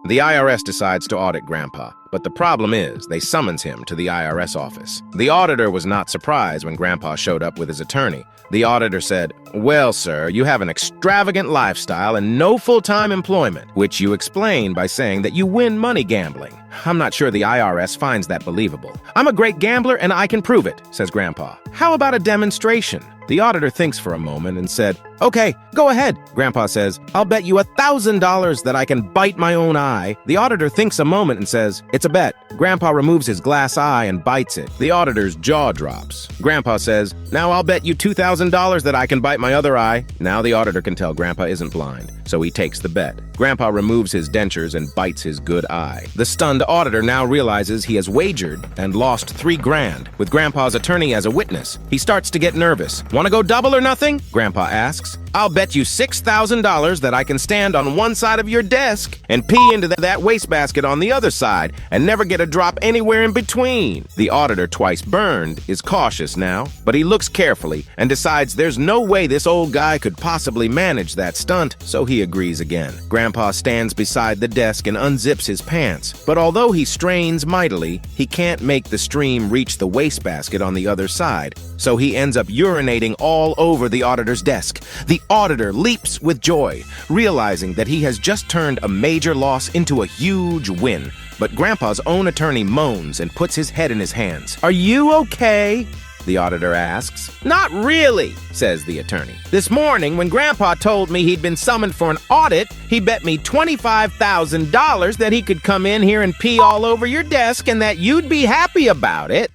The IRS decides to audit Grandpa, but the problem is they summons him to the IRS office. The auditor was not surprised when Grandpa showed up with his attorney. The auditor said, "Well, sir, you have an extravagant lifestyle and no full-time employment," which you explain by saying that you win money gambling. "I'm not sure the IRS finds that believable." "I'm a great gambler and I can prove it," says Grandpa. "How about a demonstration?" The auditor thinks for a moment and said, "Okay, go ahead." Grandpa says, "I'll bet you $1,000 that I can bite my own eye." The auditor thinks a moment and says, "It's a bet." Grandpa removes his glass eye and bites it. The auditor's jaw drops. Grandpa says, "Now I'll bet you $2,000 that I can bite my other eye." Now the auditor can tell Grandpa isn't blind, so he takes the bet. Grandpa removes his dentures and bites his good eye. The stunned auditor now realizes he has wagered and lost $3,000, with Grandpa's attorney as a witness. He starts to get nervous. "Want to go double or nothing?" Grandpa asks. "I'll bet you $6,000 that I can stand on one side of your desk and pee into that wastebasket on the other side and never get a drop anywhere in between." The auditor, twice burned, is cautious now, but he looks carefully and decides there's no way this old guy could possibly manage that stunt, so he agrees again. Grandpa stands beside the desk and unzips his pants, but although he strains mightily, he can't make the stream reach the wastebasket on the other side, so he ends up urinating all over the auditor's desk. The auditor leaps with joy, realizing that he has just turned a major loss into a huge win. But Grandpa's own attorney moans and puts his head in his hands. "Are you okay?" the auditor asks. "Not really," says the attorney. "This morning, when Grandpa told me he'd been summoned for an audit, he bet me $25,000 that he could come in here and pee all over your desk and that you'd be happy about it."